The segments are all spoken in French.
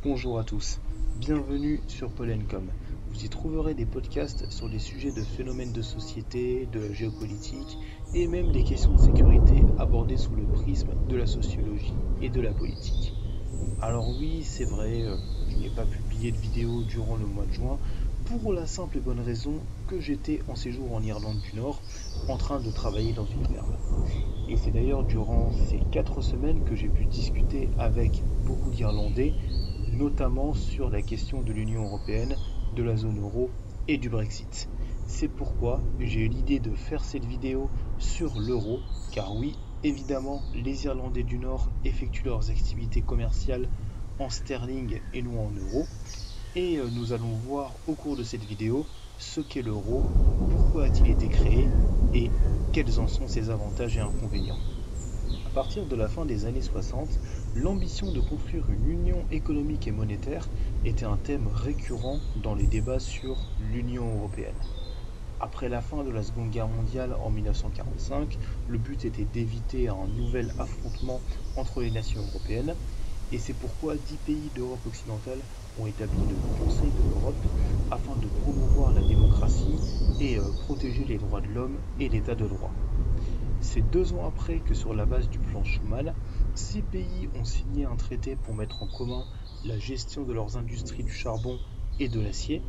Bonjour à tous, bienvenue sur Pollencom. Vous y trouverez des podcasts sur des sujets de phénomènes de société, de géopolitique et même des questions de sécurité abordées sous le prisme de la sociologie et de la politique. Alors oui, c'est vrai, je n'ai pas publié de vidéo durant le mois de juin pour la simple et bonne raison que j'étais en séjour en Irlande du Nord en train de travailler dans une ferme. Et c'est d'ailleurs durant ces 4 semaines que j'ai pu discuter avec beaucoup d'Irlandais, notamment sur la question de l'Union européenne, de la zone euro et du Brexit. C'est pourquoi j'ai eu l'idée de faire cette vidéo sur l'euro, car oui, évidemment, les Irlandais du Nord effectuent leurs activités commerciales en sterling et non en euros. Et nous allons voir au cours de cette vidéo ce qu'est l'euro, pourquoi a-t-il été créé et quels en sont ses avantages et inconvénients. À partir de la fin des années 60, l'ambition de construire une union économique et monétaire était un thème récurrent dans les débats sur l'Union européenne. Après la fin de la Seconde Guerre mondiale en 1945, le but était d'éviter un nouvel affrontement entre les nations européennes, et c'est pourquoi 10 pays d'Europe occidentale ont établi le Conseil de l'Europe afin de promouvoir la démocratie et protéger les droits de l'homme et l'état de droit. C'est 2 ans après que sur la base du plan Schuman, ces pays ont signé un traité pour mettre en commun la gestion de leurs industries du charbon et de l'acier,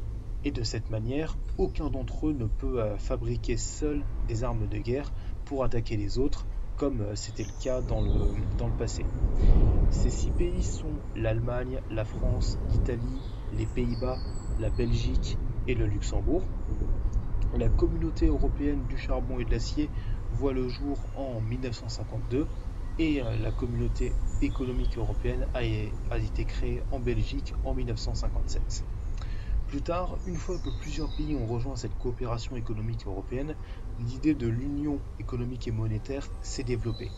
et de cette manière, aucun d'entre eux ne peut fabriquer seul des armes de guerre pour attaquer les autres, comme c'était le cas dans le passé. Ces 6 pays sont l'Allemagne, la France, l'Italie, les Pays-Bas, la Belgique et le Luxembourg. La Communauté européenne du charbon et de l'acier voit le jour en 1952 et la Communauté économique européenne a été créée en Belgique en 1957. Plus tard, une fois que plusieurs pays ont rejoint cette coopération économique européenne, l'idée de l'union économique et monétaire s'est développée.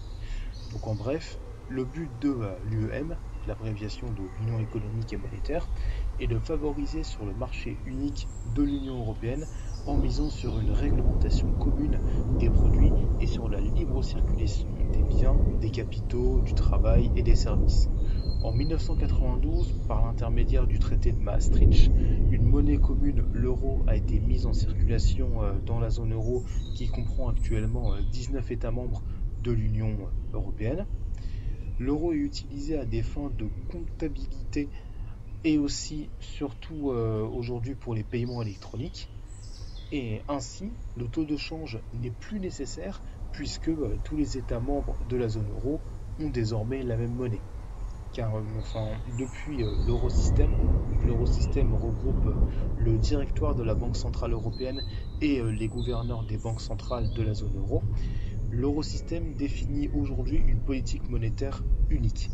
Donc en bref, le but de l'UEM, l'abréviation de l'Union économique et monétaire, est de favoriser sur le marché unique de l'Union européenne en misant sur une réglementation commune des produits et sur la libre circulation des biens, des capitaux, du travail et des services. En 1992, par l'intermédiaire du traité de Maastricht, une monnaie commune, l'euro, a été mise en circulation dans la zone euro qui comprend actuellement 19 États membres de l'Union européenne. L'euro est utilisé à des fins de comptabilité et aussi, surtout aujourd'hui pour les paiements électroniques. Et ainsi, le taux de change n'est plus nécessaire puisque tous les États membres de la zone euro ont désormais la même monnaie. Car depuis l'Eurosystème regroupe le directoire de la Banque centrale européenne et les gouverneurs des banques centrales de la zone euro. L'Eurosystème définit aujourd'hui une politique monétaire unique.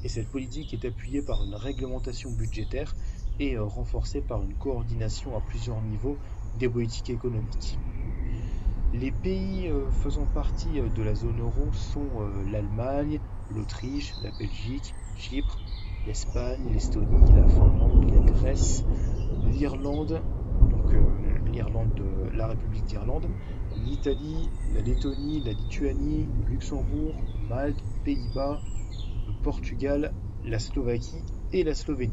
Et cette politique est appuyée par une réglementation budgétaire et renforcée par une coordination à plusieurs niveaux des politiques économiques. Les pays faisant partie de la zone euro sont l'Allemagne, l'Autriche, la Belgique, Chypre, l'Espagne, l'Estonie, la Finlande, la Grèce, l'Irlande, donc la République d'Irlande, l'Italie, la Lettonie, la Lituanie, le Luxembourg, Malte, Pays-Bas, le Portugal, la Slovaquie et la Slovénie.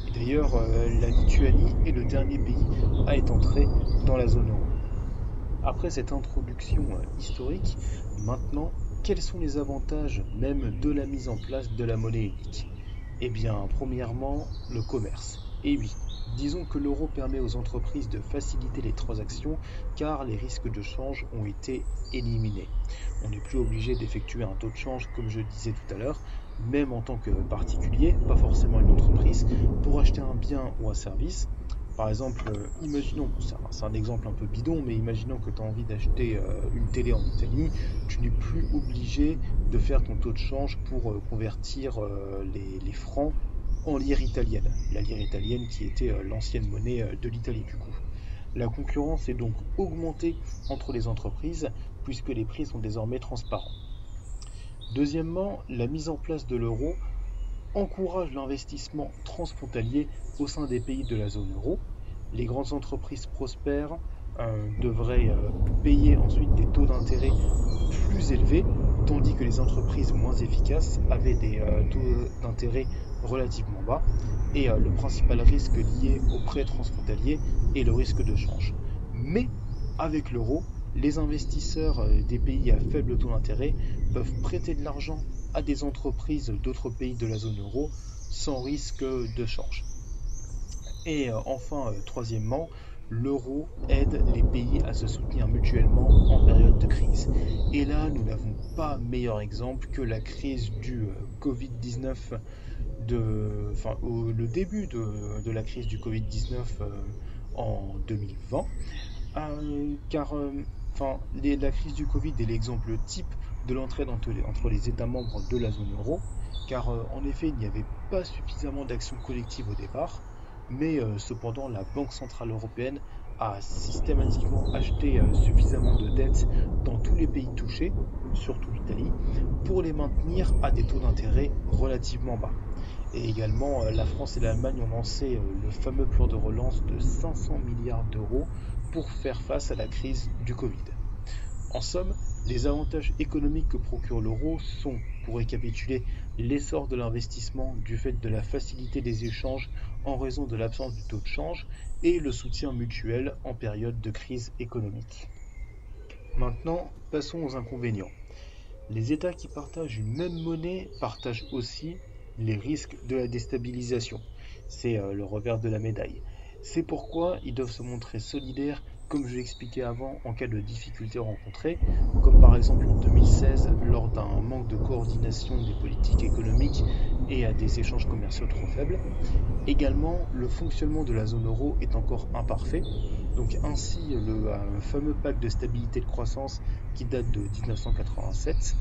Et d'ailleurs, la Lituanie est le dernier pays à être entré dans la zone euro. Après cette introduction historique, maintenant, quels sont les avantages même de la mise en place de la monnaie unique? Eh bien, premièrement, le commerce. Et oui, disons que l'euro permet aux entreprises de faciliter les transactions car les risques de change ont été éliminés. On n'est plus obligé d'effectuer un taux de change comme je disais tout à l'heure, même en tant que particulier, pas forcément une entreprise, pour acheter un bien ou un service. Par exemple, imaginons, c'est un exemple un peu bidon, mais imaginons que tu as envie d'acheter une télé en Italie, tu n'es plus obligé de faire ton taux de change pour convertir les francs en lire italienne. La lire italienne qui était l'ancienne monnaie de l'Italie du coup. La concurrence est donc augmentée entre les entreprises puisque les prix sont désormais transparents. Deuxièmement, la mise en place de l'euro encourage l'investissement transfrontalier au sein des pays de la zone euro. Les grandes entreprises prospères devraient payer ensuite des taux d'intérêt plus élevés, tandis que les entreprises moins efficaces avaient des taux d'intérêt relativement bas. Et le principal risque lié aux prêts transfrontaliers est le risque de change. Mais avec l'euro, les investisseurs des pays à faible taux d'intérêt peuvent prêter de l'argent à des entreprises d'autres pays de la zone euro sans risque de change. Et enfin, troisièmement, l'euro aide les pays à se soutenir mutuellement en période de crise. Et là, nous n'avons pas meilleur exemple que la crise du Covid-19, le début de la crise du Covid-19 en 2020, car la crise du Covid est l'exemple type de l'entraide entre les États membres de la zone euro, car en effet, il n'y avait pas suffisamment d'actions collectives au départ, mais cependant, la Banque Centrale Européenne a systématiquement acheté suffisamment de dettes dans tous les pays touchés, surtout l'Italie, pour les maintenir à des taux d'intérêt relativement bas. Et également, la France et l'Allemagne ont lancé le fameux plan de relance de 500 milliards d'euros pour faire face à la crise du Covid. En somme, les avantages économiques que procure l'euro sont, pour récapituler, l'essor de l'investissement du fait de la facilité des échanges en raison de l'absence du taux de change et le soutien mutuel en période de crise économique. Maintenant, passons aux inconvénients. Les États qui partagent une même monnaie partagent aussi les risques de la déstabilisation. C'est le revers de la médaille. C'est pourquoi ils doivent se montrer solidaires, comme je l'expliquais avant, en cas de difficultés rencontrées, comme par exemple en 2016 lors d'un manque de coordination des politiques économiques et à des échanges commerciaux trop faibles. Également, le fonctionnement de la zone euro est encore imparfait, donc ainsi le fameux pacte de stabilité et de croissance qui date de 1987.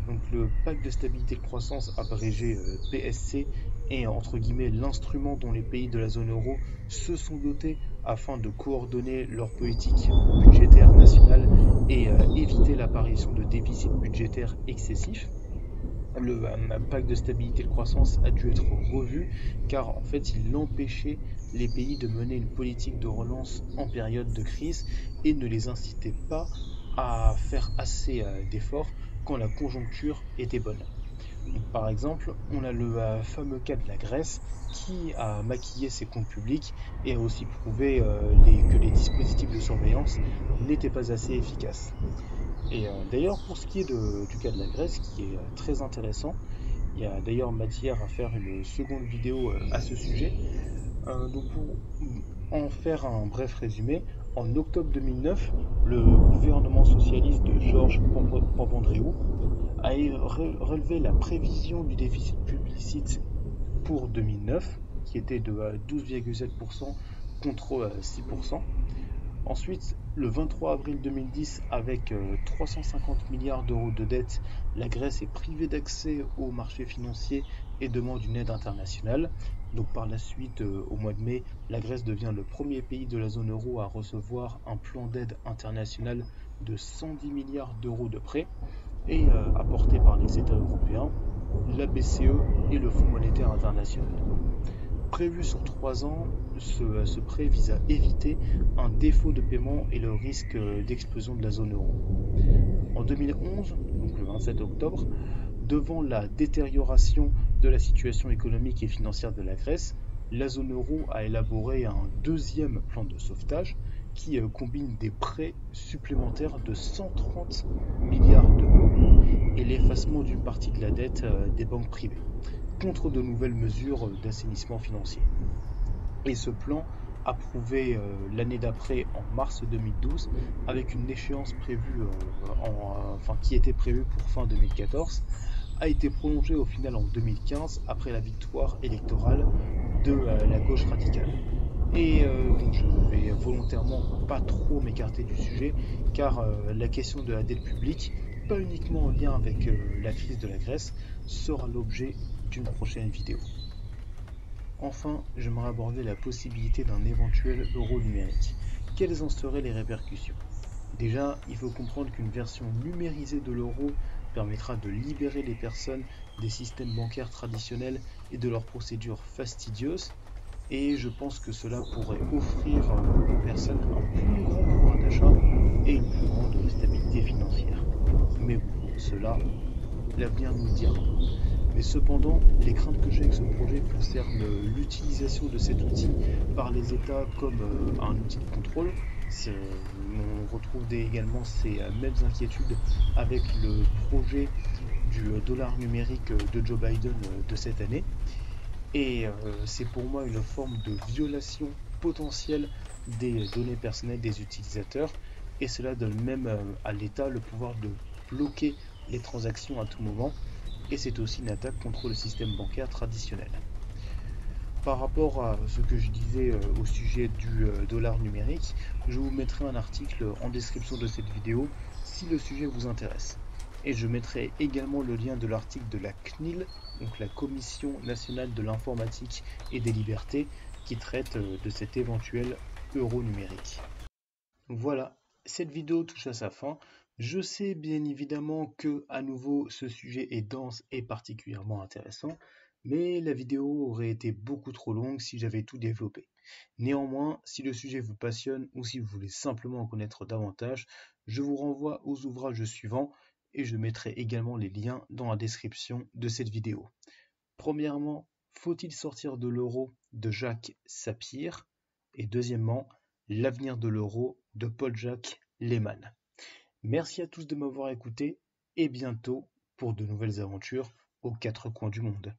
Donc le pacte de stabilité et de croissance abrégé PSC est entre guillemets l'instrument dont les pays de la zone euro se sont dotés afin de coordonner leur politique budgétaire nationale et éviter l'apparition de déficits budgétaires excessifs. Le pacte de stabilité et de croissance a dû être revu car en fait il empêchait les pays de mener une politique de relance en période de crise et ne les incitait pas à faire assez d'efforts quand la conjoncture était bonne. Donc, par exemple, on a le fameux cas de la Grèce qui a maquillé ses comptes publics et a aussi prouvé que les dispositifs de surveillance n'étaient pas assez efficaces. Et d'ailleurs, pour ce qui est du cas de la Grèce, qui est très intéressant, il y a d'ailleurs matière à faire une seconde vidéo à ce sujet. Donc pour en faire un bref résumé, en octobre 2009, le gouvernement socialiste de Georges Papandréou a relevé la prévision du déficit publicitaire pour 2009, qui était de 12,7% contre 6%. Ensuite, le 23 avril 2010, avec 350 milliards d'euros de dette, la Grèce est privée d'accès aux marchés financiers et demande une aide internationale. Donc par la suite, au mois de mai, la Grèce devient le premier pays de la zone euro à recevoir un plan d'aide international de 110 milliards d'euros de prêts et apporté par les États européens, la BCE et le Fonds monétaire international. Prévu sur 3 ans, ce prêt vise à éviter un défaut de paiement et le risque d'explosion de la zone euro. En 2011, donc le 27 octobre, devant la détérioration de la situation économique et financière de la Grèce, la zone euro a élaboré un deuxième plan de sauvetage qui combine des prêts supplémentaires de 130 milliards d'euros et l'effacement d'une partie de la dette des banques privées, contre de nouvelles mesures d'assainissement financier. Et ce plan, approuvé l'année d'après en mars 2012, avec une échéance prévue, qui était prévue pour fin 2014, a été prolongé au final en 2015 après la victoire électorale de la gauche radicale. Et donc je ne vais volontairement pas trop m'écarter du sujet car la question de la dette publique, pas uniquement en lien avec la crise de la Grèce, sera l'objet d'une prochaine vidéo. Enfin, j'aimerais aborder la possibilité d'un éventuel euro numérique. Quelles en seraient les répercussions ? Déjà, il faut comprendre qu'une version numérisée de l'euro permettra de libérer les personnes des systèmes bancaires traditionnels et de leurs procédures fastidieuses, et je pense que cela pourrait offrir aux personnes un plus grand pouvoir d'achat et une plus grande stabilité financière. Mais bon, cela, l'avenir nous le dira. Mais cependant, les craintes que j'ai avec ce projet concernent l'utilisation de cet outil par les États comme un outil de contrôle. On retrouve également ces mêmes inquiétudes avec le projet du dollar numérique de Joe Biden de cette année. Et c'est pour moi une forme de violation potentielle des données personnelles des utilisateurs. Et cela donne même à l'État le pouvoir de bloquer les transactions à tout moment. Et c'est aussi une attaque contre le système bancaire traditionnel. Par rapport à ce que je disais au sujet du dollar numérique, je vous mettrai un article en description de cette vidéo si le sujet vous intéresse. Et je mettrai également le lien de l'article de la CNIL, donc la Commission nationale de l'informatique et des libertés, qui traite de cet éventuel euro numérique. Voilà, cette vidéo touche à sa fin. Je sais bien évidemment que, à nouveau, ce sujet est dense et particulièrement intéressant, mais la vidéo aurait été beaucoup trop longue si j'avais tout développé. Néanmoins, si le sujet vous passionne ou si vous voulez simplement en connaître davantage, je vous renvoie aux ouvrages suivants et je mettrai également les liens dans la description de cette vidéo. Premièrement, Faut-il sortir de l'euro de Jacques Sapir? Et deuxièmement, L'avenir de l'euro de Paul-Jacques Lehmann. Merci à tous de m'avoir écouté et bientôt pour de nouvelles aventures aux quatre coins du monde.